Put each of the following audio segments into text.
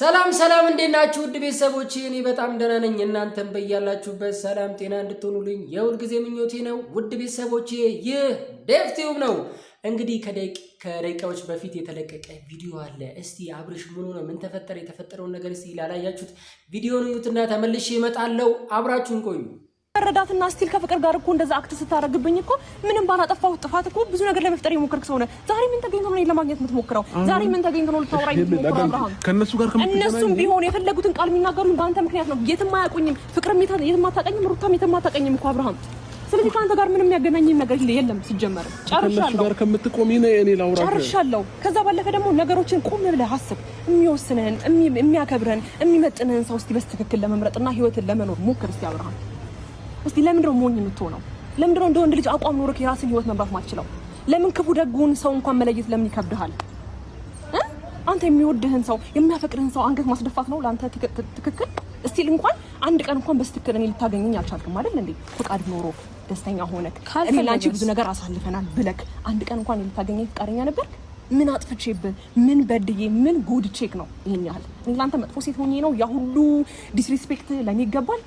ሰላም እንዴት ናችሁ? ውድ ቤተሰቦቼ እኔ በጣም ደህና ነኝ። እናንተም በያላችሁበት ሰላም ጤና እንድትሆኑልኝ የሁል ጊዜ ምኞቴ ነው። ውድ ቤተሰቦቼ ይህ ዴቭ ቲዩብ ነው። እንግዲህ ከደቂቃዎች በፊት የተለቀቀ ቪዲዮ አለ። እስቲ አብርሽ ምን ሆነ? ምን ተፈጠረ? የተፈጠረውን ነገር እስቲ ላላያችሁት ቪዲዮውን እዩትና ተመልሼ እመጣለሁ። አብራችሁን ቆዩ። ረዳትና ስቲል ከፍቅር ጋር እኮ እንደዛ አክት ስታረግብኝ እኮ ምንም ባላጠፋው ጥፋት እኮ ብዙ ነገር ለመፍጠር የሞከርክ ሰው ነህ። ዛሬ ምን ተገኝቶ ነው ለማግኘት የምትሞክረው? ዛሬ ምን ተገኝቶ ነው ልታወራኝ የምትሞክረው? አብርሃም ከነሱ ጋር እነሱም ቢሆን የፈለጉትን ቃል የሚናገሩኝ በአንተ ምክንያት ነው። የትም አያውቁኝም። ፍቅርም የትም አታውቀኝም። ሩታም የትም አታውቀኝም እኮ አብርሃም። ስለዚህ ከአንተ ጋር ምንም የሚያገናኘኝ ነገር የለም። ሲጀመር ከነሱ ጋር ከምትቆሚ ነው እኔ ላውራ ጨርሻለሁ። ከዛ ባለፈ ደግሞ ነገሮችን ቆም ብለህ አስብ። የሚወስንህን የሚያከብርህን የሚመጥንህን ሰው እስቲ በስትክክል ለመምረጥና ህይወትን ለመኖር ሞክር እስቲ አብርሃም። እስቲ ለምንድነው ሞኝ የምትሆነው? ለምንድነው እንደ ወንድ ልጅ አቋም ኖሮክ የራስን ህይወት መምራት ማትችለው? ለምን ክፉ ደጉን ሰው እንኳን መለየት ለምን ይከብድሃል? አንተ የሚወድህን ሰው የሚያፈቅርህን ሰው አንገት ማስደፋት ነው ለአንተ ትክክል? እስቲ እንኳን አንድ ቀን እንኳን በስትክክል እኔ ልታገኘኝ አልቻልክም አይደል እንዴ? ፈቃድ ኖሮ ደስተኛ ሆነክ እኔ ላንቺ ብዙ ነገር አሳልፈናል ብለክ አንድ ቀን እንኳን ልታገኘኝ ፈቃደኛ ነበርክ? ምን አጥፍቼብህ ምን በድዬ ምን ጎድቼክ ነው ይሄን ያህል? እኔ ላንተ መጥፎ ሴት ሆኜ ነው ያ ሁሉ ዲስሪስፔክት ለኔ ይገባል?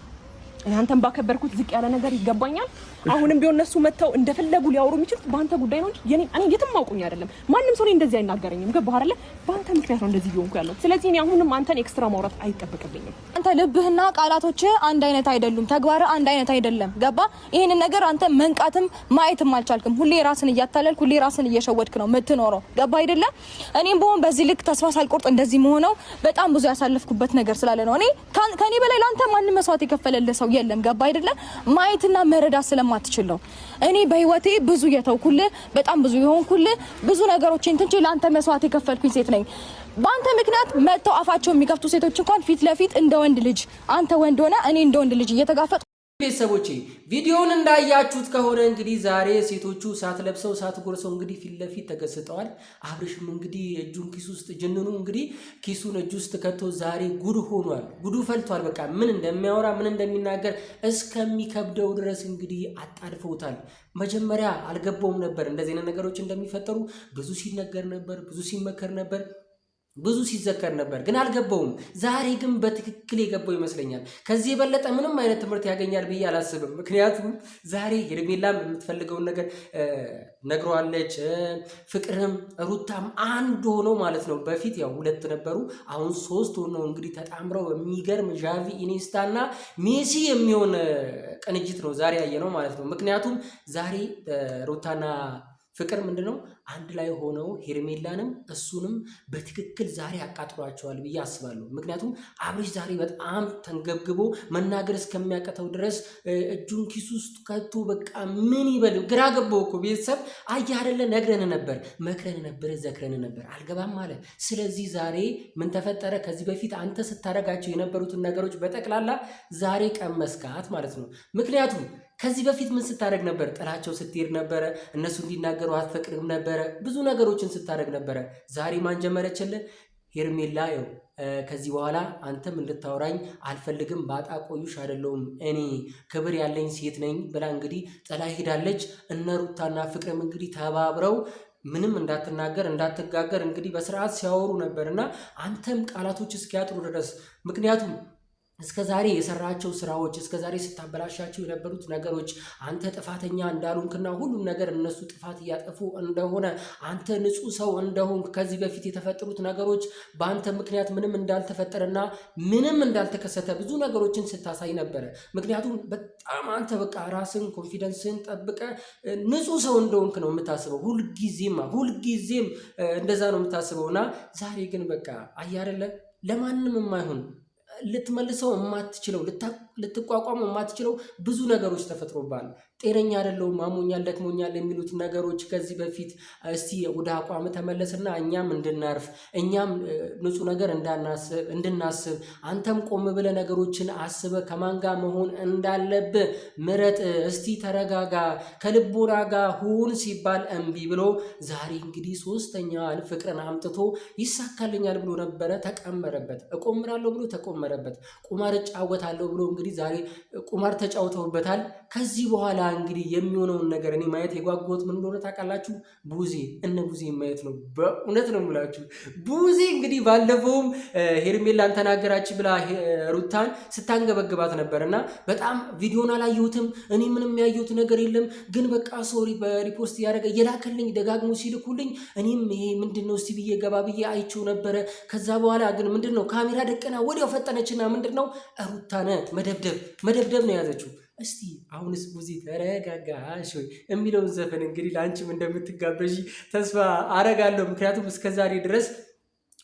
አንተን ባከበርኩት ዝቅ ያለ ነገር ይገባኛል? አሁንም ቢሆን እነሱ መተው እንደፈለጉ ሊያወሩ የሚችሉት በአንተ ጉዳይ ነው እንጂ እኔ የትም አውቁኝ አይደለም። ማንም ሰው እንደዚህ አይናገረኝም። ገባህ አይደለ? በአንተ ምክንያት ነው እንደዚህ እየሆንኩ ያለው። ስለዚህ እኔ አሁንም አንተን ኤክስትራ ማውራት አይጠበቅብኝም። አንተ ልብህና ቃላቶች አንድ አይነት አይደሉም። ተግባርህ አንድ አይነት አይደለም። ገባ? ይሄንን ነገር አንተ መንቃትም ማየትም አልቻልክም። ሁሌ ራስን እያታለልክ ሁሌ ራስን እየሸወድክ ነው የምትኖረው። ገባ አይደለ? እኔም በሆን በዚህ ልክ ተስፋ ሳልቆርጥ እንደዚህ መሆነው በጣም ብዙ ያሳለፍኩበት ነገር ስላለ ነው። እኔ ከኔ በላይ ላንተ ማንም መስዋዕት የከፈለልህ ሰው የለም። ገባ አይደለ? ማየትና መረዳት ስለማትችል ነው። እኔ በህይወቴ ብዙ የተውኩልህ በጣም ብዙ የሆንኩልህ ብዙ ነገሮችን ትንቼ ላንተ መስዋዕት የከፈልኩኝ ሴት ነኝ። በአንተ ምክንያት መተው አፋቸው የሚከፍቱ ሴቶች እንኳን ፊት ለፊት እንደ ወንድ ልጅ አንተ ወንድ ሆነ እኔ እንደ ወንድ ልጅ እየተጋፈጥ ቤተሰቦቼ ቪዲዮውን እንዳያችሁት ከሆነ እንግዲህ ዛሬ ሴቶቹ ሳት ለብሰው ሳት ጎርሰው እንግዲህ ፊት ለፊት ተገስጠዋል። አብርሽም እንግዲህ እጁን ኪስ ውስጥ ጅንኑ እንግዲህ ኪሱን እጁ ውስጥ ከቶ ዛሬ ጉድ ሆኗል። ጉዱ ፈልቷል። በቃ ምን እንደሚያወራ ምን እንደሚናገር እስከሚከብደው ድረስ እንግዲህ አጣድፈውታል። መጀመሪያ አልገባውም ነበር እንደዚህ አይነት ነገሮች እንደሚፈጠሩ። ብዙ ሲነገር ነበር፣ ብዙ ሲመከር ነበር፣ ብዙ ሲዘከር ነበር፣ ግን አልገባውም። ዛሬ ግን በትክክል የገባው ይመስለኛል። ከዚህ የበለጠ ምንም አይነት ትምህርት ያገኛል ብዬ አላስብም። ምክንያቱም ዛሬ ሄርሜላም የምትፈልገውን ነገር ነግሯለች። ፍቅርም ሩታም አንድ ሆነው ማለት ነው። በፊት ያው ሁለት ነበሩ፣ አሁን ሶስት ሆነው እንግዲህ ተጣምረው የሚገርም ዣቪ ኢኒስታ እና ሜሲ የሚሆን ቅንጅት ነው ዛሬ ያየነው ማለት ነው። ምክንያቱም ዛሬ ሩታና ፍቅር ምንድነው አንድ ላይ ሆነው ሄርሜላንም እሱንም በትክክል ዛሬ አቃጥሏቸዋል ብዬ አስባለሁ። ምክንያቱም አብርሽ ዛሬ በጣም ተንገብግቦ መናገር እስከሚያቀተው ድረስ እጁን ኪስ ውስጥ ከቶ በቃ ምን ይበል ግራ ገባው እኮ ቤተሰብ። አየህ አይደለ? ነግረን ነበር፣ መክረን ነበር፣ ዘክረን ነበር፣ አልገባም አለ። ስለዚህ ዛሬ ምን ተፈጠረ? ከዚህ በፊት አንተ ስታደርጋቸው የነበሩትን ነገሮች በጠቅላላ ዛሬ ቀመስካት ማለት ነው። ምክንያቱም ከዚህ በፊት ምን ስታደርግ ነበር? ጥላቸው ስትሄድ ነበረ፣ እነሱ እንዲናገሩ አትፈቅድም ነበረ፣ ብዙ ነገሮችን ስታደርግ ነበረ። ዛሬ ማን ጀመረችልህ? ሄርሜላ። ይኸው ከዚህ በኋላ አንተም እንድታወራኝ አልፈልግም፣ ባጣ ቆዩሽ አይደለሁም እኔ ክብር ያለኝ ሴት ነኝ ብላ እንግዲህ ጥላ ሄዳለች። እነ ሩታና ፍቅርም እንግዲህ ተባብረው ምንም እንዳትናገር እንዳትጋገር እንግዲህ በስርዓት ሲያወሩ ነበርና አንተም ቃላቶች እስኪያጥሩ ድረስ ምክንያቱም እስከ ዛሬ የሰራቸው ስራዎች እስከ ዛሬ ስታበላሻቸው የነበሩት ነገሮች አንተ ጥፋተኛ እንዳሉንክና ሁሉም ነገር እነሱ ጥፋት እያጠፉ እንደሆነ አንተ ንጹህ ሰው እንደሆንክ ከዚህ በፊት የተፈጠሩት ነገሮች በአንተ ምክንያት ምንም እንዳልተፈጠረና ምንም እንዳልተከሰተ ብዙ ነገሮችን ስታሳይ ነበረ። ምክንያቱም በጣም አንተ በቃ ራስን ኮንፊደንስን ጠብቀ ንጹህ ሰው እንደሆንክ ነው የምታስበው። ሁልጊዜም እንደዛ ነው የምታስበውና ዛሬ ግን በቃ አያረለ ለማንም የማይሆን ልትመልሰው የማትችለው ልትቋቋመው የማትችለው ብዙ ነገሮች ተፈጥሮባል። ጤነኛ አይደለሁም፣ አሞኛል፣ ደክሞኛል የሚሉት ነገሮች ከዚህ በፊት እስቲ ወደ አቋም ተመለስና እኛም እንድናርፍ እኛም ንጹህ ነገር እንድናስብ አንተም ቆም ብለህ ነገሮችን አስበህ ከማን ጋር መሆን እንዳለብህ ምረጥ። እስቲ ተረጋጋ፣ ከልቦና ጋር ሁን ሲባል እምቢ ብሎ ዛሬ እንግዲህ ሶስተኛ ፍቅርን አምጥቶ ይሳካልኛል ብሎ ነበረ፣ ተቀመረበት። እቆምራለሁ ብሎ ተቆመረበት። ቁማር እጫወታለሁ ብሎ እንግዲህ ዛሬ ቁማር ተጫውተውበታል። ከዚህ በኋላ እንግዲህ የሚሆነውን ነገር እኔ ማየት የጓጓሁት ምን እንደሆነ ታውቃላችሁ? እነ ቡዜ ማየት ነው። በእውነት ነው የምላችሁ። ቡዜ እንግዲህ ባለፈውም ሄርሜላን ተናገራች ብላ ሩታን ስታንገበግባት ነበር እና በጣም ቪዲዮን አላየሁትም እኔ ምንም ያየሁት ነገር የለም፣ ግን በቃ ሶሪ በሪፖስት እያደረገ እየላከልኝ ደጋግሞ ሲልኩልኝ እኔም ይሄ ምንድነው እስቲ ብዬ ገባ ብዬ አይቼው ነበረ። ከዛ በኋላ ግን ምንድነው ካሜራ ደቀና ወዲያው ፈጠነችና ምንድነው ሩታን መደብደብ ነው የያዘችው። እስቲ አሁንስ ቡዜ ተረጋጋሽ ወይ የሚለውን ዘፈን እንግዲህ ለአንቺም እንደምትጋበዥ ተስፋ አረጋለሁ። ምክንያቱም እስከዛሬ ድረስ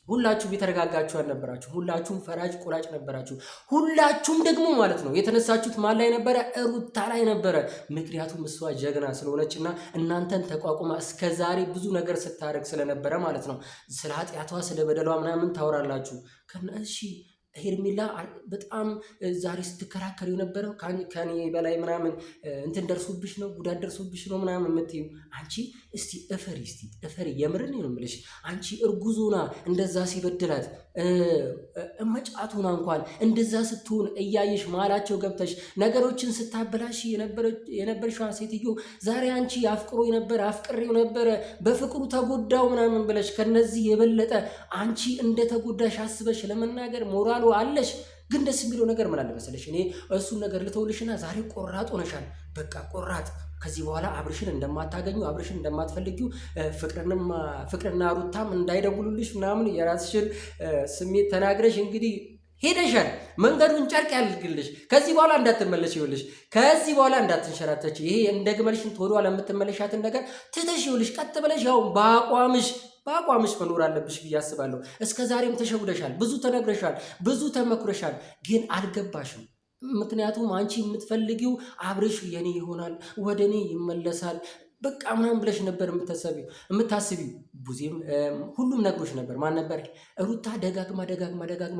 ሁላችሁም የተረጋጋችሁ አልነበራችሁ። ሁላችሁም ፈራጅ ቆራጭ ነበራችሁ። ሁላችሁም ደግሞ ማለት ነው የተነሳችሁት ማን ላይ ነበረ? ሩታ ላይ ነበረ። ምክንያቱም እሷ ጀግና ስለሆነችና እናንተን ተቋቁማ እስከዛሬ ብዙ ነገር ስታደርግ ስለነበረ ማለት ነው። ስለ ኃጢአቷ ስለ በደሏ ምናምን ታወራላችሁ። እሺ ሄርሜላ በጣም ዛሬ ስትከራከር የነበረው ከኔ በላይ ምናምን እንትን ደርሶብሽ ነው ጉዳት ደርሶብሽ ነው ምናምን የምትይው አንቺ እስቲ እፈሪ የምርን ነው የምልሽ። አንቺ እርጉዞና እንደዛ ሲበድላት መጫቱና እንኳን እንደዛ ስትሆን እያየሽ መሀላቸው ገብተሽ ነገሮችን ስታበላሽ የነበርሽዋ ሴትዮ ዛሬ አንቺ አፍቅሬው ነበረ በፍቅሩ ተጎዳው ምናምን ብለሽ ከነዚህ የበለጠ አንቺ እንደተጎዳሽ አስበሽ ለመናገር ሞራሉ አለሽ። ግን ደስ የሚለው ነገር ምን አለ መሰለሽ? እኔ እሱን ነገር ልተውልሽና ዛሬ ቆራጥ ሆነሻል። በቃ ቆራጥ ከዚህ በኋላ አብርሽን እንደማታገኙ አብርሽን እንደማትፈልጊው ፍቅርና ሩታም እንዳይደውሉልሽ ምናምን የራስሽን ስሜት ተናግረሽ እንግዲህ ሄደሻል። መንገዱን ጨርቅ ያልግልሽ። ከዚህ በኋላ እንዳትመለሽ ይኸውልሽ፣ ከዚህ በኋላ እንዳትንሸራተች። ይሄ እንደ ግመልሽን ተወዷ ለምትመለሻትን ነገር ትተሽ ይኸውልሽ ቀጥ ብለሽ ያው በአቋምሽ መኖር አለብሽ ብዬ አስባለሁ። እስከ ዛሬም ተሸውደሻል፣ ብዙ ተነግረሻል፣ ብዙ ተመክረሻል፣ ግን አልገባሽም። ምክንያቱም አንቺ የምትፈልጊው አብርሽ የኔ ይሆናል፣ ወደ እኔ ይመለሳል በቃ ምናምን ብለሽ ነበር የምታስቢው። ቡዜም ሁሉም ነግሮሽ ነበር። ማን ነበር? ሩታ ደጋግማ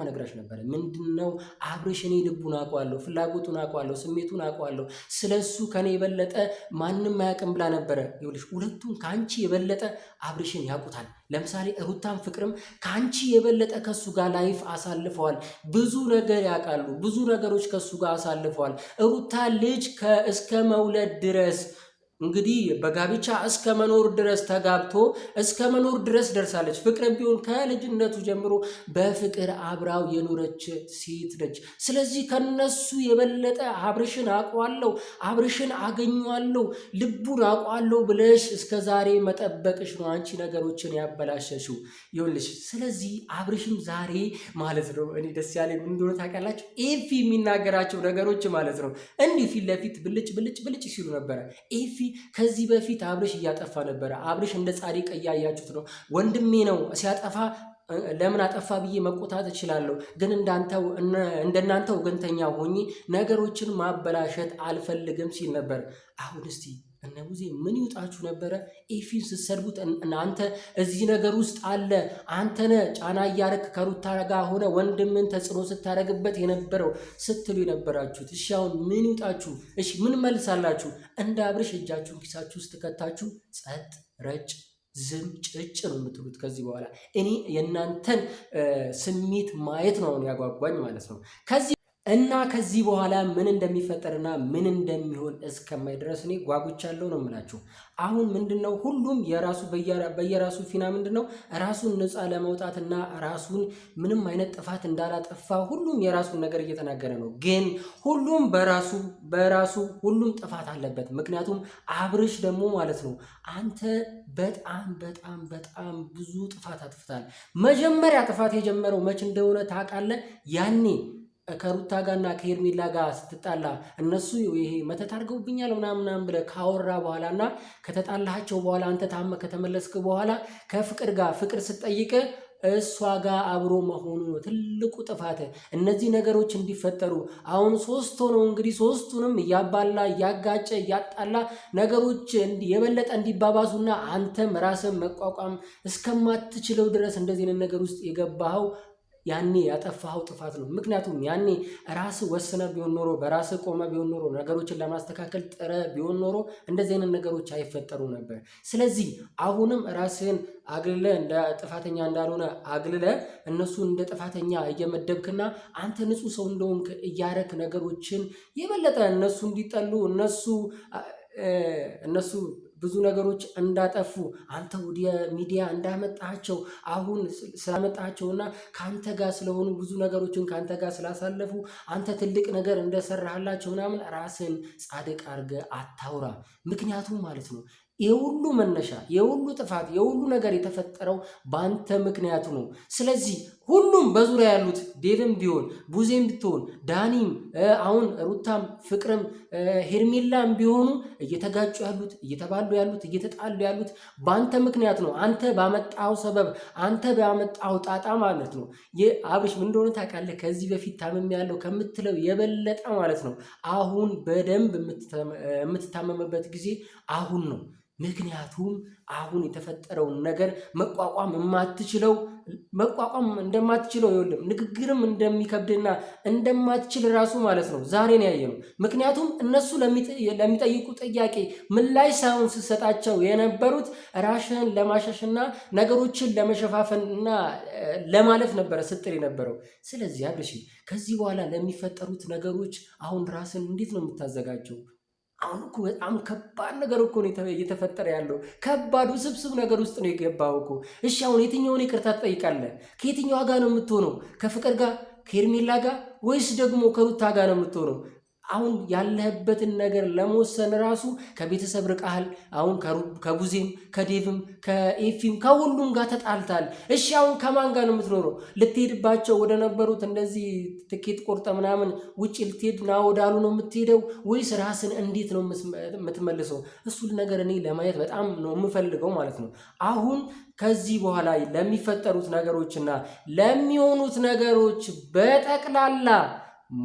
ነግራሽ ነበር። ምንድነው አብርሽ እኔ ልቡን አውቀዋለሁ፣ ፍላጎቱን አውቀዋለሁ፣ ስሜቱን አውቀዋለሁ፣ ስለሱ ከኔ የበለጠ ማንም አያውቅም ብላ ነበረ። ይኸውልሽ ሁለቱም ከአንቺ የበለጠ አብርሽን ያውቁታል። ለምሳሌ ሩታም ፍቅርም ከአንቺ የበለጠ ከሱ ጋር ላይፍ አሳልፈዋል። ብዙ ነገር ያውቃሉ። ብዙ ነገሮች ከሱ ጋር አሳልፈዋል። ሩታ ልጅ እስከ መውለድ ድረስ እንግዲህ በጋብቻ እስከ መኖር ድረስ ተጋብቶ እስከ መኖር ድረስ ደርሳለች። ፍቅርም ቢሆን ከልጅነቱ ጀምሮ በፍቅር አብራው የኖረች ሴት ነች። ስለዚህ ከነሱ የበለጠ አብርሽን አውቀዋለሁ፣ አብርሽን አገኘዋለሁ፣ ልቡን አውቀዋለሁ ብለሽ እስከ ዛሬ መጠበቅሽ ነው አንቺ ነገሮችን ያበላሸሽው። ይኸውልሽ ስለዚህ አብርሽም ዛሬ ማለት ነው እኔ ደስ ያለኝ ምን እንደሆነ ታውቃላችሁ? ኤፊ የሚናገራቸው ነገሮች ማለት ነው እንዲህ ፊት ለፊት ብልጭ ሲሉ ነበረ። ኤፊ ከዚህ በፊት አብርሽ እያጠፋ ነበረ። አብርሽ እንደ ጻድቅ እያያችሁት ነው። ወንድሜ ነው ሲያጠፋ ለምን አጠፋ ብዬ መቆጣት እችላለሁ፣ ግን እንደናንተ ወገንተኛ ሆኜ ነገሮችን ማበላሸት አልፈልግም ሲል ነበር። አሁን እስቲ እነ ቡዜ ምን ይውጣችሁ ነበረ? ኤፊን ስትሰድቡት አንተ እዚህ ነገር ውስጥ አለ፣ አንተነ ጫና እያረክ ከሩታ ጋር ሆነ ወንድምን ተጽዕኖ ስታደርግበት የነበረው ስትሉ የነበራችሁት። እሺ አሁን ምን ይውጣችሁ? እሺ ምን መልሳላችሁ? እንደ አብርሽ እጃችሁን ኪሳችሁ ውስጥ ከታችሁ ጸጥ ረጭ ዝም ጭጭ ነው የምትሉት። ከዚህ በኋላ እኔ የእናንተን ስሜት ማየት ነው ያጓጓኝ ማለት ነው። ከዚህ በኋላ ምን እንደሚፈጠርና ምን እንደሚሆን እስከማይድረስ እኔ ጓጉቻለሁ ነው የምላችሁ። አሁን ምንድነው ሁሉም የራሱ በየራሱ ፊና ምንድነው ራሱን ነፃ ለማውጣትና ራሱን ምንም አይነት ጥፋት እንዳላጠፋ ሁሉም የራሱን ነገር እየተናገረ ነው። ግን ሁሉም በራሱ ሁሉም ጥፋት አለበት። ምክንያቱም አብርሽ ደግሞ ማለት ነው አንተ በጣም ብዙ ጥፋት አጥፍታል። መጀመሪያ ጥፋት የጀመረው መች እንደሆነ ታውቃለህ? ያኔ ከሩታ ጋርና ከሄርሜላ ጋር ስትጣላ እነሱ ይሄ መተት አድርገውብኛል ምናምን ብለህ ካወራ በኋላና ከተጣላቸው በኋላ አንተ ታመ ከተመለስክ በኋላ ከፍቅር ጋር ፍቅር ስትጠይቅ እሷ ጋር አብሮ መሆኑ ነው ትልቁ ጥፋት። እነዚህ ነገሮች እንዲፈጠሩ አሁን ሶስት ሆነው እንግዲህ ሶስቱንም እያባላ እያጋጨ እያጣላ ነገሮች የበለጠ እንዲባባሱና አንተም ራስን መቋቋም እስከማትችለው ድረስ እንደዚህ ነገር ውስጥ የገባኸው ያኔ ያጠፋኸው ጥፋት ነው። ምክንያቱም ያኔ ራስ ወስነ ቢሆን ኖሮ በራስ ቆመ ቢሆን ኖሮ ነገሮችን ለማስተካከል ጥረ ቢሆን ኖሮ እንደዚህ አይነት ነገሮች አይፈጠሩ ነበር። ስለዚህ አሁንም ራስህን አግልለ እንደ ጥፋተኛ እንዳልሆነ አግልለ እነሱ እንደ ጥፋተኛ እየመደብክና አንተ ንጹህ ሰው እንደሆንክ እያረክ ነገሮችን የበለጠ እነሱ እንዲጠሉ እነሱ እነሱ ብዙ ነገሮች እንዳጠፉ አንተ ወደ ሚዲያ እንዳመጣቸው አሁን ስላመጣቸውና ካንተ ጋር ስለሆኑ ብዙ ነገሮችን ካንተ ጋር ስላሳለፉ አንተ ትልቅ ነገር እንደሰራህላቸው ምናምን ራስን ጻድቅ አድርገህ አታውራ። ምክንያቱም ማለት ነው የሁሉ መነሻ የሁሉ ጥፋት የሁሉ ነገር የተፈጠረው በአንተ ምክንያቱ ነው። ስለዚህ ሁሉም በዙሪያ ያሉት ዴቭም ቢሆን ቡዜም ብትሆን ዳኒም አሁን ሩታም ፍቅርም ሄርሜላም ቢሆኑ እየተጋጩ ያሉት እየተባሉ ያሉት እየተጣሉ ያሉት በአንተ ምክንያት ነው። አንተ ባመጣው ሰበብ አንተ ባመጣው ጣጣ ማለት ነው። የአብርሽ ምን እንደሆነ ታውቃለህ? ከዚህ በፊት ታመም ያለው ከምትለው የበለጠ ማለት ነው አሁን በደንብ የምትታመምበት ጊዜ አሁን ነው። ምክንያቱም አሁን የተፈጠረውን ነገር መቋቋም እንደማትችለው ይኸውልህ ንግግርም እንደሚከብድና እንደማትችል ራሱ ማለት ነው ዛሬ ነው ያየነው። ምክንያቱም እነሱ ለሚጠይቁ ጥያቄ ምላሽ ሳይሆን ስትሰጣቸው የነበሩት ራሽን ለማሻሽና ነገሮችን ለመሸፋፈንና ለማለፍ ነበረ ስትል የነበረው። ስለዚህ አብርሽ ከዚህ በኋላ ለሚፈጠሩት ነገሮች አሁን ራስን እንዴት ነው የምታዘጋጀው? አሁን እኮ በጣም ከባድ ነገር እኮ ነው እየተፈጠረ ያለው። ከባድ ውስብስብ ነገር ውስጥ ነው የገባው እኮ። እሺ አሁን የትኛውን ይቅርታ ትጠይቃለህ? ከየትኛዋ ጋር ነው የምትሆነው? ከፍቅር ጋር ከሄርሜላ ጋር ወይስ ደግሞ ከሩታ ጋር ነው የምትሆነው? አሁን ያለህበትን ነገር ለመወሰን ራሱ ከቤተሰብ ርቀሃል። አሁን ከቡዜም ከዴቭም ከኤፊም ከሁሉም ጋር ተጣልታል። እሺ አሁን ከማን ጋር ነው የምትኖረው? ልትሄድባቸው ወደ ነበሩት እንደዚህ ትኬት ቆርጠ ምናምን ውጭ ልትሄድ ና ወዳሉ ነው የምትሄደው ወይስ ራስን እንዴት ነው የምትመልሰው? እሱን ነገር እኔ ለማየት በጣም ነው የምፈልገው ማለት ነው። አሁን ከዚህ በኋላ ለሚፈጠሩት ነገሮችና ለሚሆኑት ነገሮች በጠቅላላ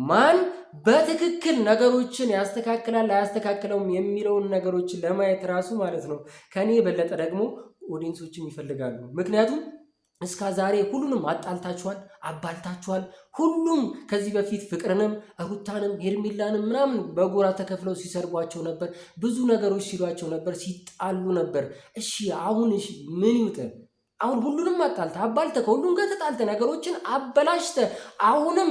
ማን በትክክል ነገሮችን ያስተካክላል አያስተካክለውም የሚለውን ነገሮችን ለማየት ራሱ ማለት ነው ከኔ የበለጠ ደግሞ ኦዲየንሶችም ይፈልጋሉ። ምክንያቱም እስከ ዛሬ ሁሉንም አጣልታችኋል፣ አባልታችኋል። ሁሉም ከዚህ በፊት ፍቅርንም ሩታንም ሄርሜላንም ምናምን በጎራ ተከፍለው ሲሰርቧቸው ነበር፣ ብዙ ነገሮች ሲሏቸው ነበር፣ ሲጣሉ ነበር። እሺ አሁን ምን ይውጥ? አሁን ሁሉንም አባልተ ከሁሉም ጋር ተጣልተ ነገሮችን አበላሽተ አሁንም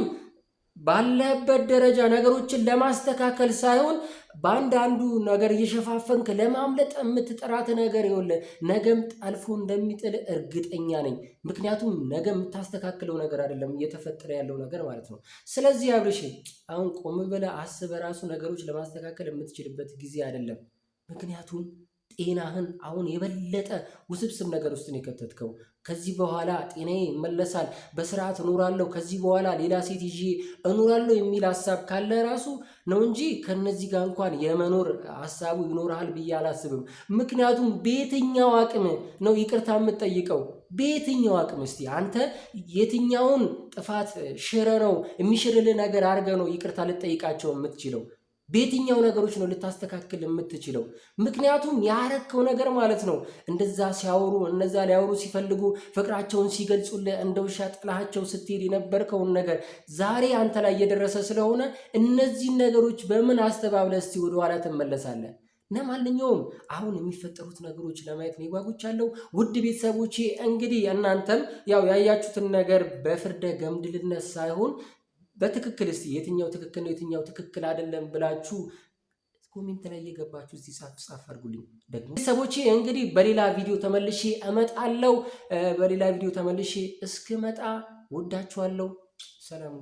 ባለበት ደረጃ ነገሮችን ለማስተካከል ሳይሆን በአንዳንዱ ነገር እየሸፋፈንክ ለማምለጥ የምትጠራት ነገር ይኸውልህ ነገም ጠልፎ እንደሚጥል እርግጠኛ ነኝ። ምክንያቱም ነገ የምታስተካክለው ነገር አይደለም እየተፈጠረ ያለው ነገር ማለት ነው። ስለዚህ አብርሽ አሁን ቆም ብለህ አስበህ ራሱ ነገሮች ለማስተካከል የምትችልበት ጊዜ አይደለም። ምክንያቱም ጤናህን አሁን የበለጠ ውስብስብ ነገር ውስጥ ነው የከተትከው። ከዚህ በኋላ ጤናዬ ይመለሳል፣ በስርዓት እኖራለሁ፣ ከዚህ በኋላ ሌላ ሴት ይዤ እኖራለሁ የሚል ሀሳብ ካለ ራሱ ነው እንጂ ከነዚህ ጋር እንኳን የመኖር ሀሳቡ ይኖርሃል ብዬ አላስብም። ምክንያቱም በየትኛው አቅም ነው ይቅርታ የምትጠይቀው? በየትኛው አቅም? እስቲ አንተ የትኛውን ጥፋት ሽረ ነው የሚሽርልህ ነገር አድርገ ነው ይቅርታ ልትጠይቃቸው የምትችለው? በየትኛው ነገሮች ነው ልታስተካክል የምትችለው? ምክንያቱም ያረከው ነገር ማለት ነው እንደዛ ሲያወሩ እነዛ ሊያወሩ ሲፈልጉ ፍቅራቸውን ሲገልጹልህ እንደ ውሻ ጥላቸው ስትሄድ የነበርከውን ነገር ዛሬ አንተ ላይ እየደረሰ ስለሆነ እነዚህን ነገሮች በምን አስተባብለህ እስቲ ወደ ኋላ ትመለሳለህ? ለማንኛውም አሁን የሚፈጠሩት ነገሮች ለማየት ነው ጓጉቻለሁ። ውድ ቤተሰቦቼ እንግዲህ እናንተም ያው ያያችሁትን ነገር በፍርደ ገምድልነት ሳይሆን በትክክል እስቲ የትኛው ትክክል ነው የትኛው ትክክል አይደለም ብላችሁ ኮሜንት ላይ እየገባችሁ እስቲ ጻፍ አድርጉልኝ። ደግሞ ቤተሰቦቼ እንግዲህ በሌላ ቪዲዮ ተመልሼ እመጣለሁ። በሌላ ቪዲዮ ተመልሼ እስክመጣ ወዳችኋለሁ። ሰላም